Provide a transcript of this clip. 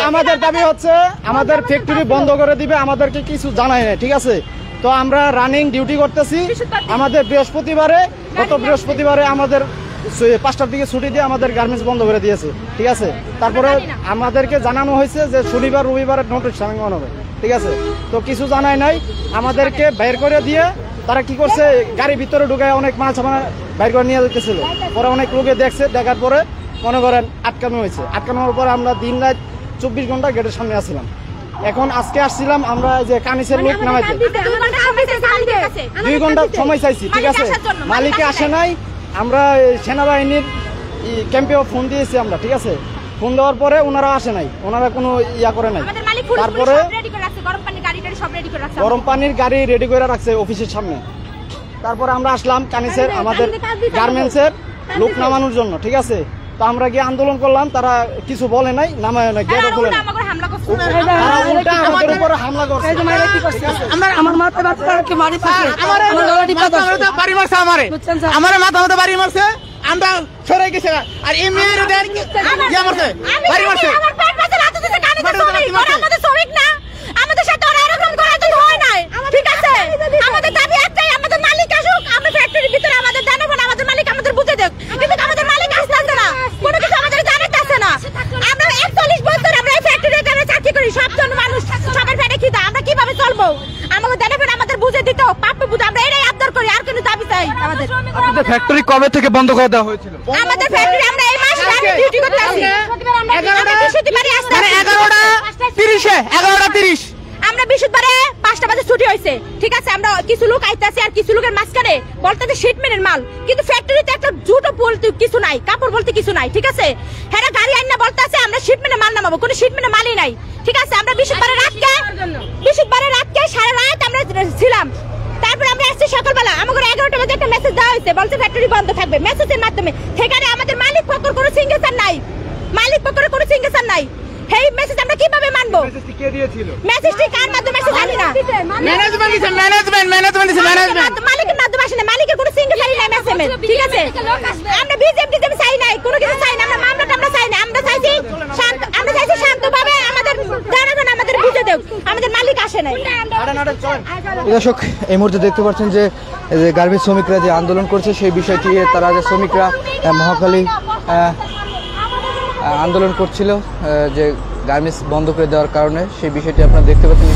আমাদের দাবি হচ্ছে আমাদের ফ্যাক্টরি বন্ধ করে দিবে, আমাদেরকে কিছু জানায় না, ঠিক আছে। তো আমরা রানিং ডিউটি করতেছি। আমাদের গত বৃহস্পতিবারে আমাদের 5টার দিকে ছুটি দিয়ে আমাদের গার্মেন্টস বন্ধ করে দিয়েছে, ঠিক আছে। তারপরে আমাদেরকে জানানো হয়েছে যে শনিবার রবিবারের নোটিশ জানানো হবে, ঠিক আছে। তো কিছু জানায় নাই, আমাদেরকে বের করে দিয়ে তারা কি করছে, গাড়ির ভিতরে ঢুকায় অনেক মাল সামান বের করে নিয়ে যেতেছিল। পরে অনেক লোকে দেখছে, দেখার পরে মনে করেন আটকানো হয়েছে। আটকানোর পরে আমরা দিন রাত 24 ঘন্টা গেটের সামনে আসছিলাম। এখন আজকে আসছিলাম আমরা যে কানিসের লোক নামাইতে 2 ঘন্টা সময় চাইছি, ঠিক আছে। মালিকে আসে নাই। আমরা সেনাবাহিনীর ক্যাম্পে ফোন দিয়েছি আমরা, ঠিক আছে। ফোন দেওয়ার পরে ওনারা আসে নাই, ওনারা কোনো ইয়া করে নাই। তারপরে গরম পানির গাড়ি রেডি করে রাখছে অফিসের সামনে। তারপরে আমরা আসলাম কানিসের আমাদের গার্মেন্টসের লোক নামানোর জন্য, ঠিক আছে। তো আমরা গিয়ে আন্দোলন করলাম, তারা কিছু বলে নাই, নামায় নাই, গেটও খুলে নাই। উল্টা আমাদের উপর হামলা করছে। আমার মাথায় বাচ্চাকে মারি পাশে আমার মাথা মতো বাড়ি মারছে, আমরা সরে গেছে। আর এই মেয়েদের মারছে বাড়ি মারছে। আমাদের সাথে এরকম করা তো হয় নাই, ঠিক আছে। আমাদের দাবি একটাই, আমাদের মালিক আসুক, আমরা ফ্যাক্টরির ভিতরে আমাদের জানাবো না, আমাদের মালিক আমাদের বুঝে দেখ। কিন্তু আমাদের মালিক আসতেছে না, কোনো কিছু আমাদের জানাতেছে না। আমরা 41 বছর আমরা এই ফ্যাক্টরিতে চাকরি করি, সবজন মানুষ সবার পেটে খিদা, আমরা কিভাবে চলবো? আমাদের জানাবেন, আমাদের বুঝে দিতে প্রাপ্য বুঝে, আমরা এটাই আবদার করি, আর কোনো দাবি চাই আমাদের। আপনাদের ফ্যাক্টরি কবে থেকে বন্ধ করে দেওয়া হয়েছিল? আমাদের ফ্যাক্টরি আমরা এই মাসে ডিউটি করতে আসি, আমরা বৃহস্পতিবারে আসতে 11:30 আমরা বৃহস্পতিবারে 5টা বাজে ছুটি হয়েছে, ঠিক আছে। আমরা কিছু লোক আইতাছে আর কিছু লোকের মাঝখানে বলতে শিটমেনের মাল, কিন্তু ফ্যাক্টরিতে একটা জুতো বলতে কিছু নাই, কাপড় বলতে কিছু নাই, ঠিক আছে। হ্যাঁ, গাড়ি আইনা বলতেছে আমরা শিটমেনের মাল নামাবো, কোনো শিটমেনের মালই নাই, ঠিক আছে। আমরা বৃহস্পতিবারে রাতকে সারা রাত আমরা ছিলাম। তারপর আমরা আসছি সকালবেলা, আমাদের 11টা বাজে একটা মেসেজ দেওয়া হয়েছে, বলছে ফ্যাক্টরি বন্ধ থাকবে, মেসেজের মাধ্যমে। সেখানে আমাদের মালিক পক্ষের কোনো সিগনেচার নাই, এই মেসেজ আমরা কিভাবে মানবো? মেসেজটি কে দিয়েছিল? মেসেজটি কার মাধ্যমে আসে জানি না। ম্যানেজমেন্ট দিছে, মালিকের মাধ্যমে আসে না, মালিকের কোনো সিগনেচারই নাই মেসেজে, ঠিক আছে। আমরা বিজেপি চাই নাই, কোনো কিছু চাই না, আমরা মামলাটা আমরা চাই না। আমরা চাইছি শান্তভাবে আমাদের জানাবেন, আমাদের বুঝে দেব, আমাদের মালিক আসে নাই। দর্শক, এই মুহূর্তে দেখতে পাচ্ছেন যে গার্মেন্টস শ্রমিকরা যে আন্দোলন করছে, সেই বিষয়টি তারা যে শ্রমিকরা মহাখালী আন্দোলন করছিল যে গার্মেন্টস বন্ধ করে দেওয়ার কারণে, সেই বিষয়টি আপনারা দেখতে পাচ্ছেন।